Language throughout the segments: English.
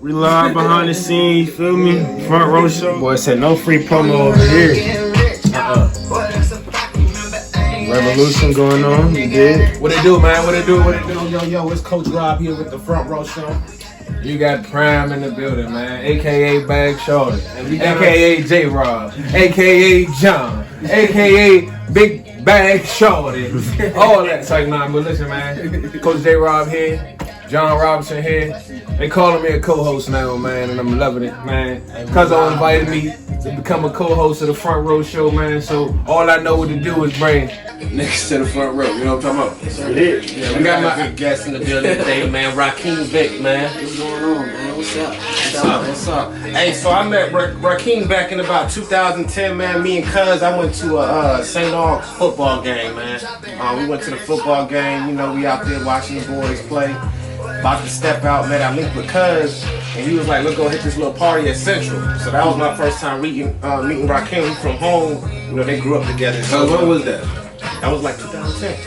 We live behind the scenes, you feel me? Front row show. Boy said no free promo over here. Revolution going on, you did? What it do, man? What it do? What it do? Yo, it's Coach Rob here with the Front Row Show. You got Prime in the building, man. AKA Bag Shorty. AKA J Rob. AKA John. AKA Big Bag Shorty. All that. It's like, nah, but listen, man. Coach J Rob here. John Robinson here. They calling me a co-host now, man, and I'm loving it, man. Cuz invited me to become a co-host of the Front Row Show, man. So all I know what to do is bring niggas to the front row. You know what I'm talking about? Yeah, we got my good guest in the building today, man. Rakeem Vick, man. What's going on, man? What's up? What's up? Hey, so I met Rakeem back in about 2010, man. Me and Cuz, I went to a St. Aug's football game, man. We went to the football game. You know, we out there watching the boys play. About to step out, man. I linked with Cuz, and he was like, "Let's go hit this little party at Central." So that was my first time meeting Rakeem from home. You know, they grew up together. So when was that? That was like 2010.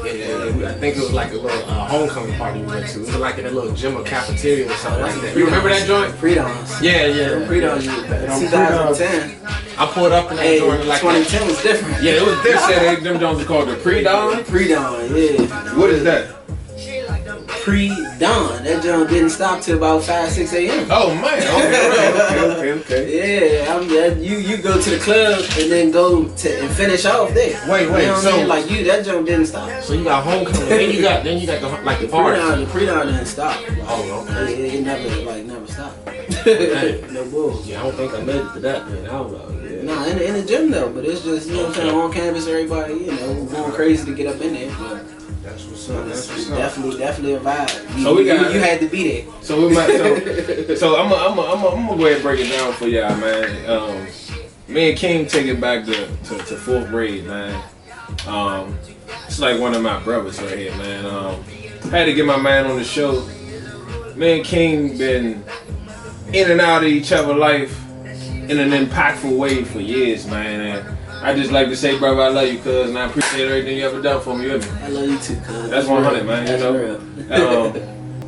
Yeah, I think it was like a little homecoming party we went to. It was like in a little gym or cafeteria or something like that. You remember that joint? Pre-dons. Yeah. Pre-dons, 2010. I pulled up in that joint like 2010 was different. Yeah, it was They different. said them joints are called the pre-dawn? Pre-dawn, yeah. What is that? Pre-dawn. That joint didn't stop till about 5, 6 a.m. Oh, man. Okay. Yeah, you go to the club and then go to and finish off there. Wait, you know what so I mean? Like that joint didn't stop. So you got homecoming, then you got the party. The pre-dawn didn't stop. Oh, okay. It never stopped. Hey. No bull. Yeah, I don't think I made it to that, man. I don't know. Yeah. Nah, in the gym though, but it's just, you know what I'm saying, on campus, everybody, you know, going crazy to get up in there. But That's what's up. That's what's up. definitely a vibe. So we got you had to be there. So we might. So I'm gonna go ahead and break it down for y'all, man. Me and King take it back to 4th grade, man. It's like one of my brothers right here, man. Had to get my man on the show. Me and King been in and out of each other's life in an impactful way for years, man. And I just like to say, brother, I love you, cuz, and I appreciate everything you ever done for me. You hear me? I love you too, cuz. That's 100, man. That's you know.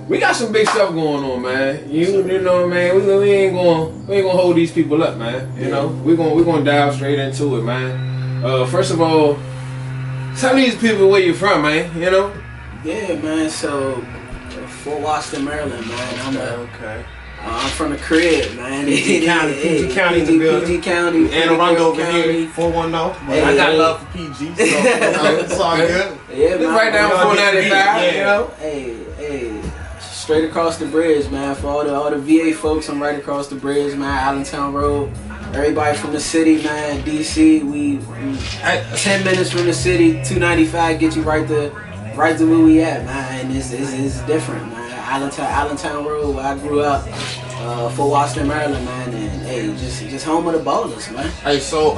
We got some big stuff going on, man. You know, man. We ain't gonna hold these people up, man. You know, we're gonna dive straight into it, man. First of all, tell these people where you're from, man. You know. Yeah, man. So, Fort Washington, Maryland, man. I'm from the crib, man. PG County in the building. PG County. And Arundel over here, 410. Hey, I got love for PG, so it's all good. Yeah, man. It's right down 495, you know. Hey, straight across the bridge, man. For all the VA folks, I'm right across the bridge, man. Allentown Road. Everybody from the city, man. DC, we 10 minutes from the city. 295 get you right to where we at, man. And it's different, man. Allentown Road, where I grew up, Fort Washington, Maryland, man, and hey, just home of the ballers, man. Hey, so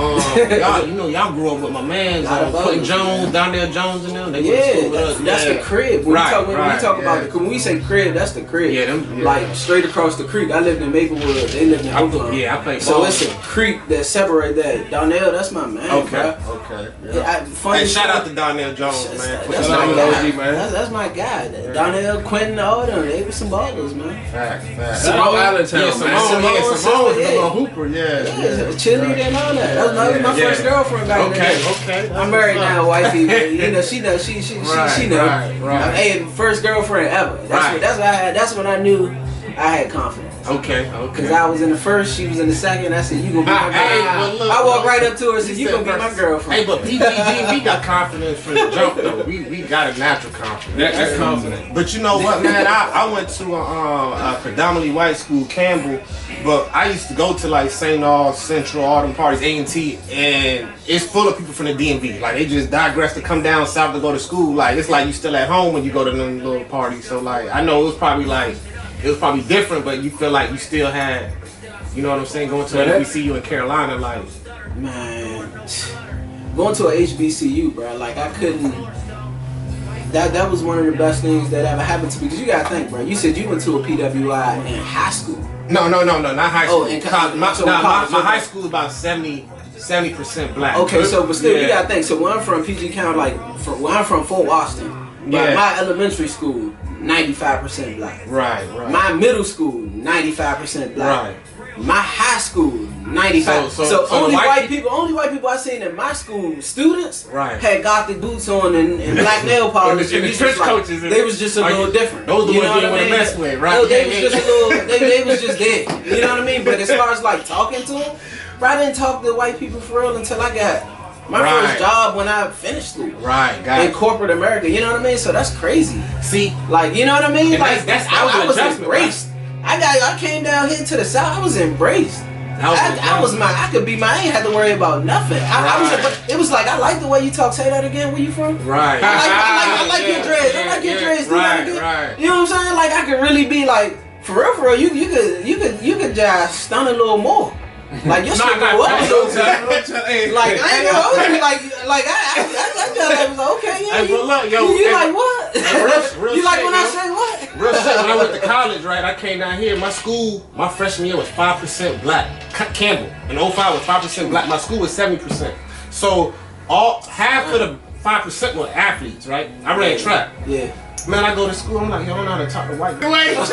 y'all grew up with my man, Quentin Jones, Donnell Jones, and them. They went to school with us. That's the crib. When we say crib, that's the crib. Yeah, like straight across the creek. I lived in Maplewood. They lived in Oakland. Yeah, I played. So it's a creek that separate that. Donnell, that's my man. Okay. Yeah. Hey, shout out to Donnell Jones, man. That's my guy. That's my guy. Donnell, Quentin, all them. They were some ballers, man. Facts. Allentown, Simone was the little hooper, cheerleader and all that. That was my first girlfriend back then. Okay. I'm married now, wifey. But, you know, she knows. She knows. Right. Hey, first girlfriend ever. That's what I had. That's when I knew I had confidence. Okay. Because I was in the first, she was in the second. I said, "You gonna be my girlfriend." I walked right up to her and said, "You gonna be my girlfriend." Hey, but PGG, we got confidence from the jump though. We got a natural confidence. That's confident. But you know what, man? I went to a predominantly white school, Campbell, but I used to go to like St. Aug's, Central, all them parties, A&T, and it's full of people from the DMV. Like they just digress to come down south to go to school. Like it's like you still at home when you go to them little parties. So like I know it was probably different, but you feel like you still had, you know what I'm saying, going to an HBCU in Carolina, like. Man, going to a HBCU, bro, like I couldn't. That was one of the best things that ever happened to me. Because you gotta think, bro. You said you went to a PWI in high school. No, not high school. Oh, in college. My high school is about 70% black. Okay, so but still, you gotta think. So when I'm from PG County, where I'm from Fort Washington, my elementary school, 95% black. Right. My middle school, 95% black. Right. My high school, 95. So only white people I seen in my school, students, had gothic boots on and black nail polish. and the trench coaches. They was just a little different. Those the you ones know you what I mean? want to mess with, right? They was just a little. They was just there. You know what I mean? But as far as like talking to them, I didn't talk to white people for real until I got my first job when I finished school. Right, in corporate America. You know what I mean? So that's crazy. See, like you know what I mean? And like I was embraced. I came down here to the South. I was embraced. I could be I ain't had to worry about nothing. It was like, I like the way you talk. Say that again. Where you from? Right. I like your dreads. I like your dreads. Right. You know what I'm saying? Like I could really be like, for real. You could just stun a little more. Like your shit go up. Like I ain't gonna hold you. Like I was okay. Yeah. Hey, but look, yo, you like what? Real you like shit, when I say what? Real shit. When I went to college, right? I came down here. My school, my freshman year was 5% black. Campbell in 05 was 5% black. My school was 70%. So half of the 5% were athletes, right? I ran track. Yeah. Man, I go to school, I'm like, yo, I don't know how to talk to white people. Wait, time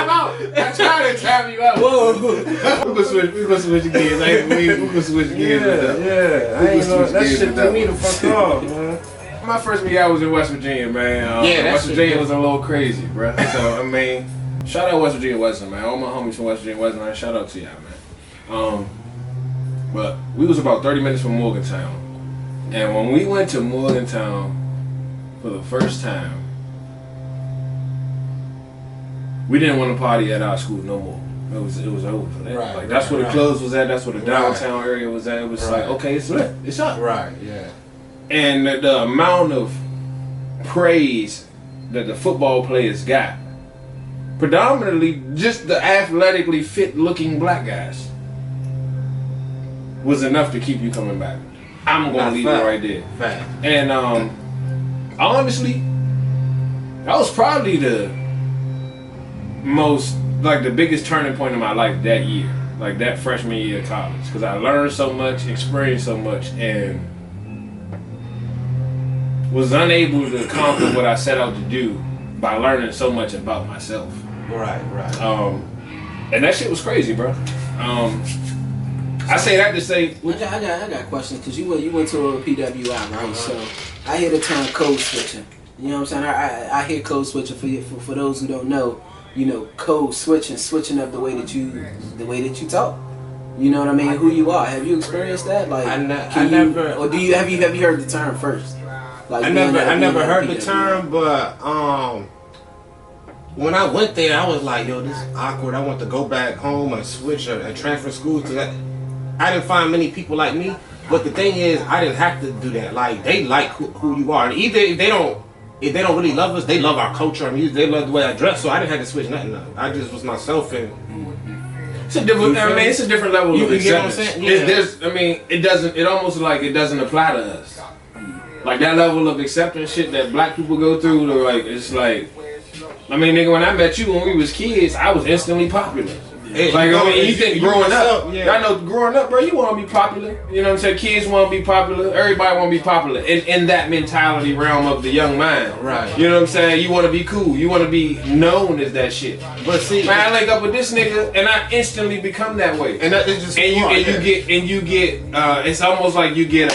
out. I tried to time you out. Whoa. We gonna switch gears. We gonna switch gears. Yeah. I ain't know that shit to me to fuck off, man. My freshman year I was in West Virginia, man. West Virginia was a little crazy, bro. So, I mean, shout out West Virginia Western, man. All my homies from West Virginia Western, shout out to y'all, man. But we was about 30 minutes from Morgantown. And when we went to Morgantown for the first time, we didn't want to party at our school no more. It was over for that. Like that's where the clubs was at. That's where the downtown area was at. It was like, okay, it's lit. It's up. Right. Yeah. And the amount of praise that the football players got, predominantly just the athletically fit-looking black guys, was enough to keep you coming back. I'm gonna leave it right there. Fact. And honestly, that was probably the biggest turning point in my life that year, like that freshman year of college, because I learned so much, experienced so much, and was unable to accomplish what I set out to do by learning so much about myself. Right. And that shit was crazy, bro. I say that to say, I got questions because you went to a PWI, right? So I hear the term code switching. You know what I'm saying? I hear code switching for those who don't know. You know, code switching up the way that you talk. You know what I mean? Who you are. Have you experienced that? Like, have you heard the term first? Like, I never heard the term, but when I went there, I was like, yo, this is awkward. I want to go back home and switch and transfer schools to that. I didn't find many people like me, but the thing is, I didn't have to do that. Like, they like who you are, and either if they don't really love us, they love our culture and music. They love the way I dress, so I didn't have to switch nothing up. I just was myself, and it's a different. It's a different level of acceptance. You get what I'm saying? Yeah. It almost like it doesn't apply to us. Like that level of acceptance shit that black people go through, it's like, nigga, when I met you when we was kids, I was instantly popular. You think growing up, I know growing up, bro, you want to be popular. You know what I'm saying? Kids want to be popular. Everybody want to be popular in that mentality realm of the young mind. Right. You know what I'm saying? You want to be cool. You want to be known as that shit. But see, man, I link up with this nigga and I instantly become that way. And that is just you get it's almost like you get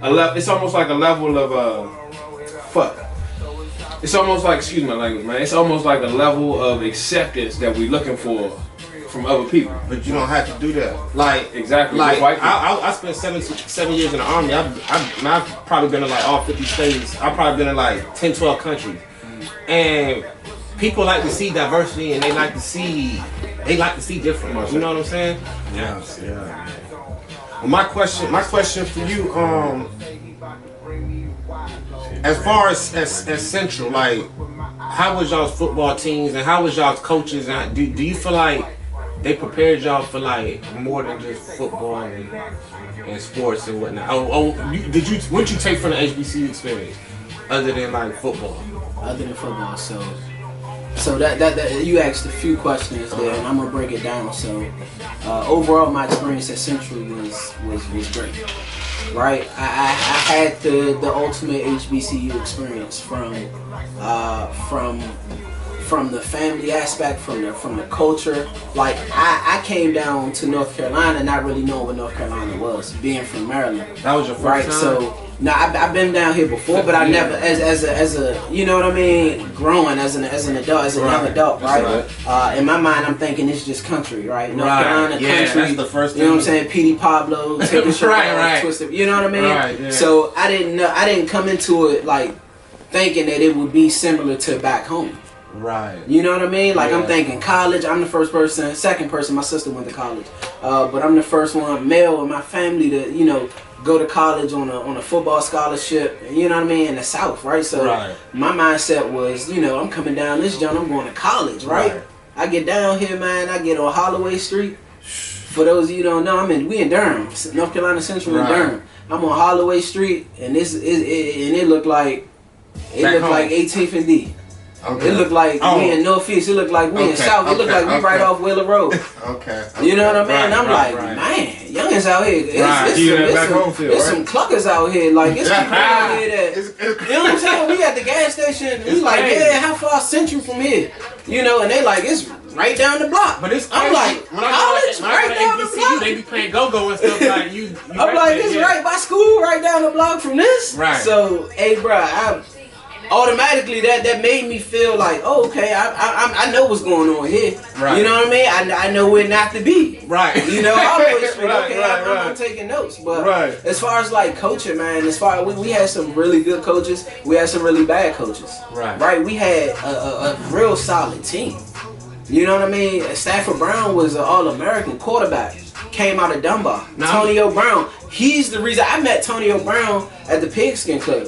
a level. It's almost like a level of It's almost like, excuse my language, man. It's almost like a level of acceptance that we're looking for from other people. But you don't have to do that. Like, exactly. Like, I spent 7 years in the Army. I've probably been in like all 50 states. I've probably been in like 10, 12 countries. And people like to see diversity, and they like to see different. You know what I'm saying? Yeah. Well, my question for you, as far as Central, like, how was y'all's football teams and how was y'all's coaches? And do you feel like they prepared y'all for like more than just football and sports and whatnot? What you take from the HBCU experience other than like football? Other than football, so that you asked a few questions there, and I'm gonna break it down. So overall, my experience at Central was great. right? I had the ultimate HBCU experience from the family aspect, from the culture. Like I came down to North Carolina not really knowing what North Carolina was, being from Maryland. That was your first right? time? So now I've been down here before, but I never as a you know what I mean, growing as an adult, as a young adult, right? In my mind, I'm thinking it's just country, right? North Carolina country. That's the first thing. You know what I'm saying? P.D. Pablo, take a shot, right. twisted. You know what I mean? Right, yeah. So I didn't come into it like thinking that it would be similar to back home. Right. You know what I mean? Like I'm thinking college. I'm the first person, second person. My sister went to college, but I'm the first one, male in my family to go to college on a football scholarship. You know what I mean? In the South, right? So my mindset was, I'm coming down this joint. I'm going to college, right? I get down here, man. I get on Holloway Street. For those of you who don't know, we in Durham, North Carolina Central in Durham. I'm on Holloway Street, and it looked like 18th and D. Okay. It looked like we in Northeast. It looked like we in South. It looked like we right off Wheeler Road. You know what I mean? I'm like, man, youngins out here. It's some cluckers out here. Like it's people out here that you know what I'm saying? We at the gas station. We like, how far Central from here? And they like it's right down the block. But it's I'm like, college right down the block. They be playing go-go and stuff like you. I'm like, it's right by school, right down the block from this. Right. So, hey, bro, automatically that made me feel like, okay, I know what's going on here. Right. You know what I mean? I know where not to be. Right. I always feel I'm taking notes. But as far as like coaching, man, we had some really good coaches. We had some really bad coaches. Right. We had a real solid team. You know what I mean? Stafford Brown was an All-American quarterback. Came out of Dunbar. Antonio Brown. He's the reason I met Antonio Brown at the Pigskin Club.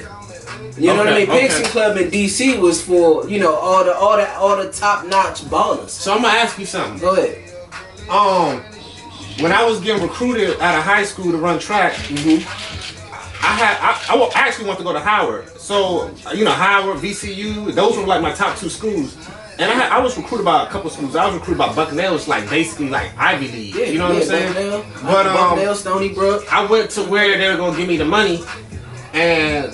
You know what I mean? Pigskin Club in DC was for all the top-notch ballers. So I'm gonna ask you something. Go ahead. When I was getting recruited out of high school to run track, I actually wanted to go to Howard. So Howard, VCU, those were like my top two schools. And I was recruited by a couple schools. I was recruited by Bucknell, it's like basically like Ivy League. You know what I'm saying? Bucknell, Stony Brook. I went to where they were gonna give me the money, and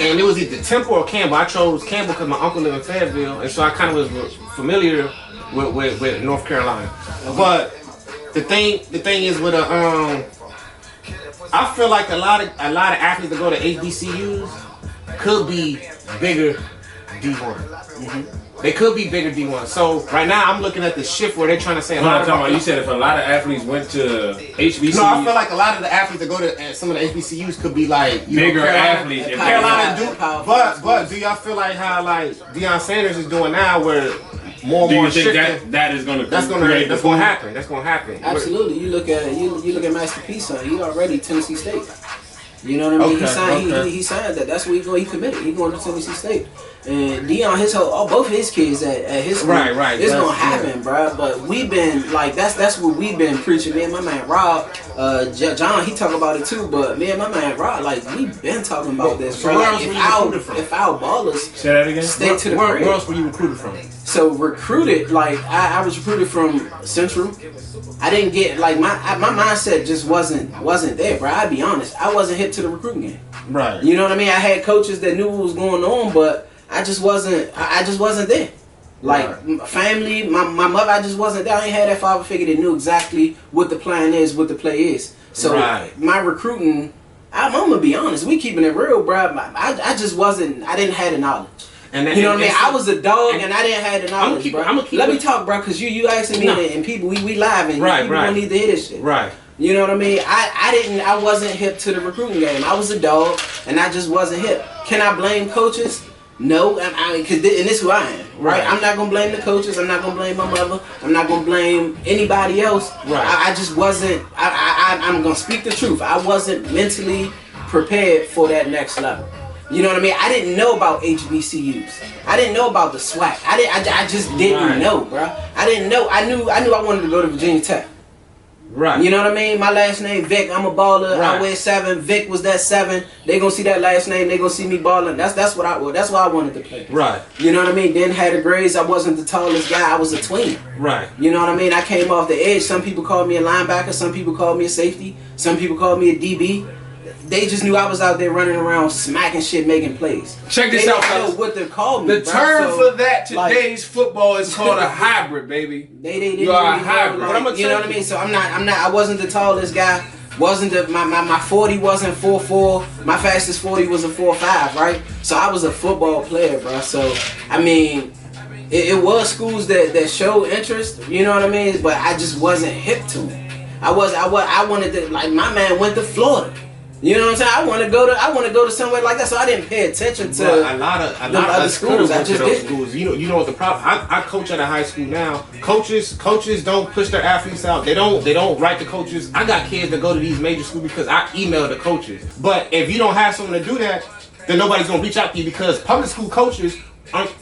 it was either Temple or Campbell. I chose Campbell because my uncle lived in Fayetteville, and so I kind of was familiar with North Carolina. But the thing is with I feel like a lot of athletes that go to HBCUs could be bigger D1. They could be bigger D1. So right now I'm looking at the shift where they're trying to say you said if a lot of athletes went to HBCU. No, I feel like a lot of the athletes that go to some of the HBCUs could be like bigger athletes. Carolina but do y'all feel like how like Deion Sanders is doing now, where more do you think that is going to that's going to happen? That's going to happen. Absolutely. You look at Master P. Son. He already Tennessee State. You know what I mean? He signed that. That's where he's going. He committed. He's going to Tennessee State. And Deion, both his kids at his school, it's gonna happen, bro. But we've been like that's what we've been preaching. Me and my man Rob, John, he talk about it too. But me and my man Rob, like we've been talking about this, bro. Like, if our ballers stay to the where else were you recruited from? So recruited, like I was recruited from Central. I didn't get like my mindset just wasn't there, bro. I'd be honest, I wasn't hip to the recruiting game. Right. You know what I mean? I had coaches that knew what was going on, but I just wasn't there. Like family, my mother, I just wasn't there. I ain't had that father figure that knew exactly what the plan is, what the play is. So my recruiting, I'm gonna be honest, we keeping it real, bro. I just wasn't. I didn't have the knowledge. You know what I mean? I was a dog and I didn't have the knowledge, bro. Let me talk, bro, because you asking me and people, we live and people don't need to hear this shit. Right. You know what I mean? I wasn't hip to the recruiting game. I was a dog and I just wasn't hip. Can I blame coaches? No, and this is who I am, right? I'm not gonna blame the coaches. I'm not gonna blame my mother. I'm not gonna blame anybody else. Right. I just wasn't. I'm gonna speak the truth. I wasn't mentally prepared for that next level. You know what I mean? I didn't know about HBCUs. I didn't know about the SWAC. I just didn't know, bro. I didn't know. I knew I wanted to go to Virginia Tech. Right. You know what I mean? My last name Vick. I'm a baller. I wear 7. Vick was that 7. They gonna see that last name. They gonna see me balling. That's what I wanted to play. Right. You know what I mean? Then had the grades. I wasn't the tallest guy. I was a tween. Right. You know what I mean? I came off the edge. Some people called me a linebacker. Some people called me a safety. Some people called me a DB. they just knew I was out there running around smacking shit, making plays. Check this they out, didn't know fellas. what to call me. The term so, for that today's football is called a hybrid, baby. They didn't You are really a hybrid. know, like, you know what I mean? So I wasn't the tallest guy. Wasn't my 40 wasn't 4'4". My fastest 40 was a 4'5", right? So I was a football player, bro. So I mean, it was schools that showed interest, you know what I mean? But I just wasn't hip to it. I wanted to, like, my man went to Florida. You know what I'm saying? I want to go to somewhere like that. So I didn't pay attention to a lot of other schools. I just did. Schools. You know what the problem? I coach at a high school now. Coaches don't push their athletes out. They don't write the coaches. I got kids that go to these major schools because I email the coaches. But if you don't have someone to do that, then nobody's gonna reach out to you because public school coaches.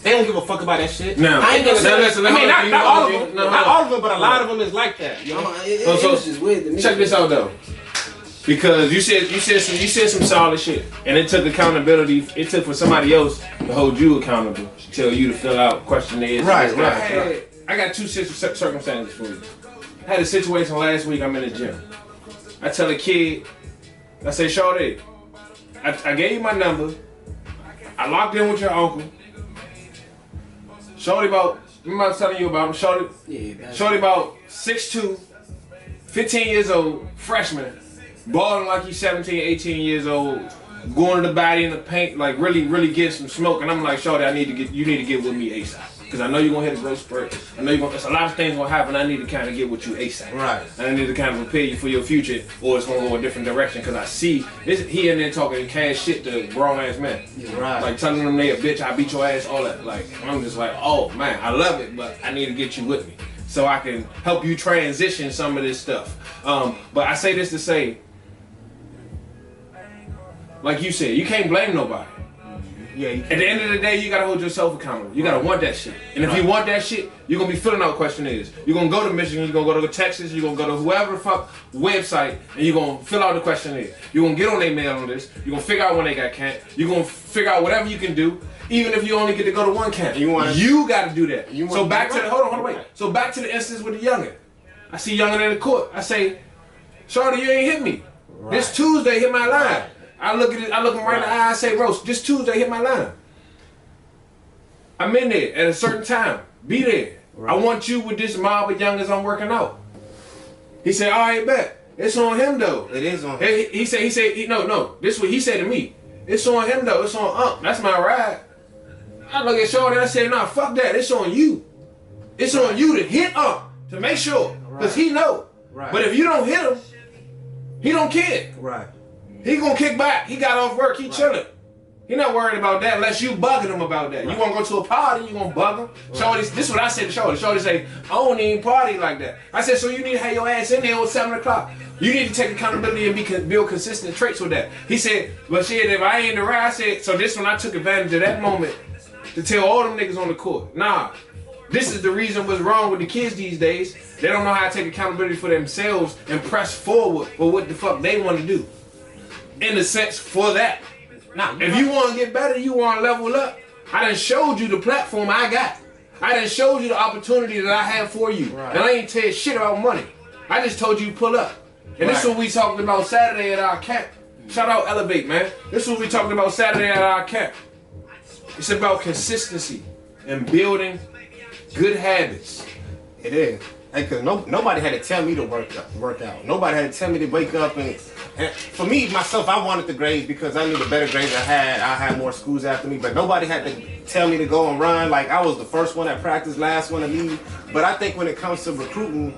They don't give a fuck about that shit. Now, I ain't gonna say. Not all of them. No. Not all of them, but a lot of them is like that. You know? It was just weird to me. Check this out though, because you said some solid shit, and it took accountability. It took for somebody else to hold you accountable, tell you to fill out questionnaires. Right. I got two circumstances for you. I had a situation last week. I'm in the gym. I tell a kid, I say, Shawty, I gave you my number. I locked in with your uncle. Shorty remember I was telling you about him, Shorty about 6'2", 15 years old, freshman, balling like he's 17, 18 years old, going to the body in the paint, like really getting some smoke. And I'm like, Shorty, you need to get with me ASAP. Because I know you're going to hit a growth spurt. I know there's a lot of things going to happen. I need to kind of get with you ASAP. Right. And I need to kind of prepare you for your future, or it's going to go a different direction. Because I see he in there talking cash shit to grown ass men. Right. Like telling them they a bitch, I beat your ass, all that. Like, I'm just like, oh man, I love it, but I need to get you with me so I can help you transition some of this stuff. But I say this to say, like you said, you can't blame nobody. Yeah. At the end of the day, you gotta hold yourself accountable. You gotta want that shit. And if you want that shit, you're gonna be filling out questionnaires. You're gonna go to Michigan, you're gonna go to Texas, you're gonna go to whoever the fuck website, and you're gonna fill out the questionnaire. You're gonna get on their mailing list. You're gonna figure out when they got camp. You're gonna figure out whatever you can do, even if you only get to go to one camp. You gotta do that. So back to the hold on, wait. So back to the instance with the youngin. I see youngin in the court. I say, Shorty, you ain't hit me. Right. This Tuesday hit my line. Right. I look him right in the eye, I say, Rose, this Tuesday hit my line. I'm in there at a certain time. Be there. Right. I want you with this mob of youngins I'm working out. He said, all right, bet. It's on him though. It is on him. He said, no. This is what he said to me. It's on him though. It's on That's my ride. I look at Shorty and I say, nah, fuck that. It's on you. It's on you to hit to make sure. Because he know. Right. But if you don't hit him, he don't care. Right. He gonna kick back. He got off work. He chilling. He not worried about that unless you bugging him about that. Right. You wanna go to a party, you gonna bug him. Right. Shorty, this is what I said to Shorty. Shorty say, I don't even party like that. I said, so you need to have your ass in there at 7 o'clock. You need to take accountability and build consistent traits with that. He said, but shit, if I ain't in the ride, I said, so this when I took advantage of that moment to tell all them niggas on the court, nah, this is the reason what's wrong with the kids these days. They don't know how to take accountability for themselves and press forward for what the fuck they want to do. In the sense for that. Now, if you want to get better, you want to level up, I done showed you the platform I got. I done showed you the opportunity that I have for you. Right. And I ain't tell you shit about money. I just told you pull up. And this is what we talking about Saturday at our camp. Shout out Elevate, man. This is what we talking about Saturday at our camp. It's about consistency and building good habits. It is. Because nobody had to tell me to work out. Nobody had to tell me to wake up and for me, myself, I wanted the grades because I knew the better grades I had more schools after me. But nobody had to tell me to go and run. Like, I was the first one at practice, last one to leave. But I think when it comes to recruiting,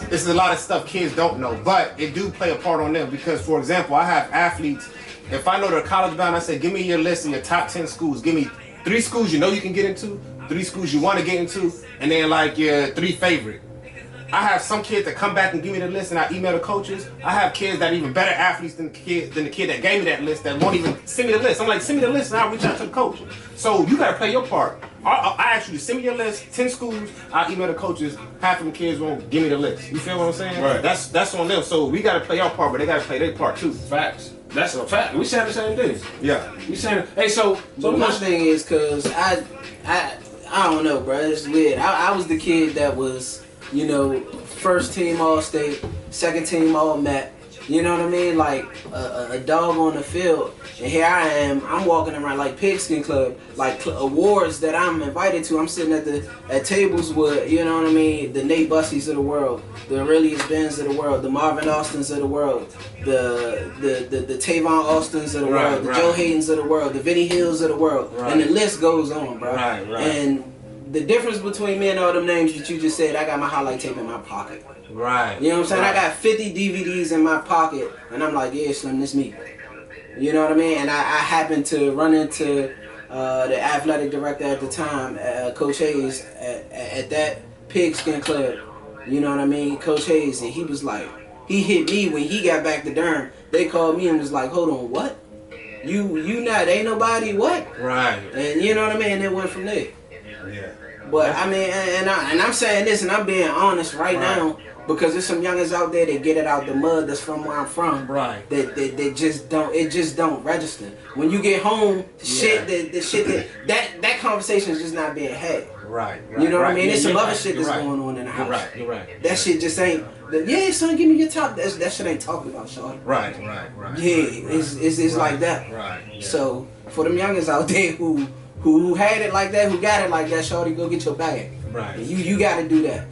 this is a lot of stuff kids don't know. But it do play a part on them because, for example, I have athletes. If I know they're college bound, I say, give me your list of your top 10 schools. Give me 3 schools you know you can get into, 3 schools you want to get into, and then like your 3 favorite. I have some kids that come back and give me the list and I email the coaches. I have kids that are even better athletes than the kid that gave me that list that won't even send me the list. I'm like, send me the list and I'll reach out to the coach. So you gotta play your part. I ask you to send me your list, 10 schools, I email the coaches, half of them kids won't give me the list. You feel what I'm saying? Right. That's on them. So we gotta play our part, but they gotta play their part too. Facts. That's a fact. We saying the same thing. Yeah. We saying, hey, so my thing is, cause I don't know, bro. It's weird. I was the kid that was, you know, first team All-State, second team All-Met, You know what I mean? Like a dog on the field. And here I am, I'm walking around like Pigskin Club, like awards that I'm invited to. I'm sitting at tables with, you know what I mean, the Nate Bussies of the world, the Aurelius Benz of the world, the Marvin Austins of the world, the Tavon Austins of the world, the Joe Haydens of the world, the Vinny Hills of the world, and the list goes on, bro. And the difference between me and all them names that you just said, I got my highlight tape in my pocket. Right. You know what I'm saying? I got 50 DVDs in my pocket, and I'm like, yeah, Slim, this me. You know what I mean? And I happened to run into the athletic director at the time, Coach Hayes, at that Pigskin Club. You know what I mean? Coach Hayes, and he was like, he hit me when he got back to Durham. They called me and was like, hold on, what? You not, ain't nobody, what? Right. And you know what I mean? And it went from there. Yeah. But I mean, and I'm saying this, and I'm being honest right now, because there's some youngers out there that get it out the mud that's from where I'm from. Right. That just don't register. When you get home, that conversation is just not being had. Right. You know what I mean? There's some other shit that's going on in the house. You're right. That shit just ain't. Yeah, son, give me your top. That shit ain't talked about, shorty. Right. Yeah, it's like that. Right. Yeah. So for them youngers out there who had it like that, who got it like that, shorty, go get your bag. Right. And you gotta do that.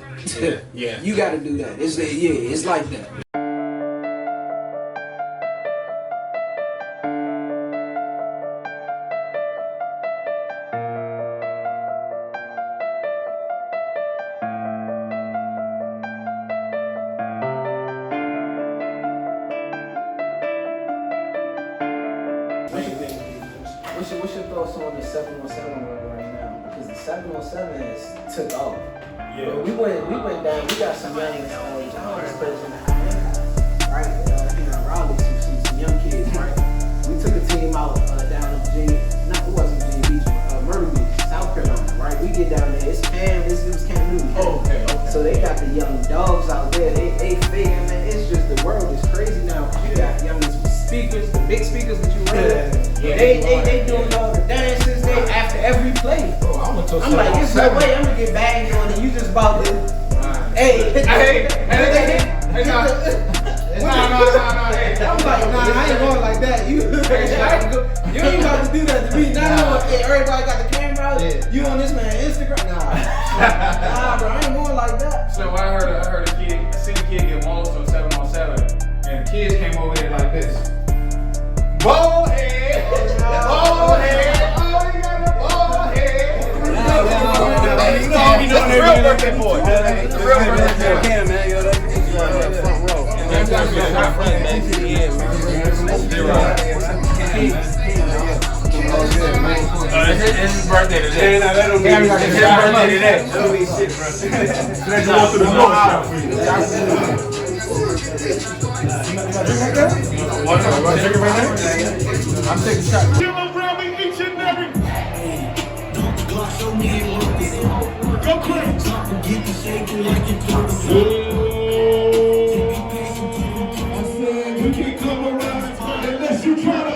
Yeah. You gotta do that. It's like that. What's your thoughts on the 717 right now? Because the 717 has took off. Yeah. We went down. We got some young right? Here in Raleigh, some young kids, right? We took a team out down in Virginia. It wasn't Virginia Beach, Myrtle Beach, South Carolina, right? We get down there. It was Camp Newton. Oh, okay. So they got the young dogs out there. They figure, man. It's just the world is crazy now. You got young speakers, the big speakers that you run. They doing all the dances. They after every play. I'm like, there's no way I'm gonna get bagged on, and you just about to. Hey, no. I'm like, I ain't going like that. You ain't about to do that to me. Now everybody got the camera out. You on this man Instagram? Nah, bro, I ain't going like that. So I heard I seen a kid get lost on 717, and the kids came over there like this. Ball head. Oh, he got a ball head. You know the real birthday boy. The real birthday boy. Yeah, man. Yo, that's front row. It's his birthday today. That'll be his birthday today. That'll be shit, bro. Let's walk through the door. I'm taking a shot. Give around me each and every. Go crazy. You can't come around unless you try to.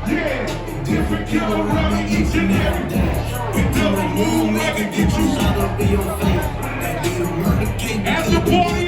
Yeah, different come around me each and every day. We double move, I can get you out of your face. As the party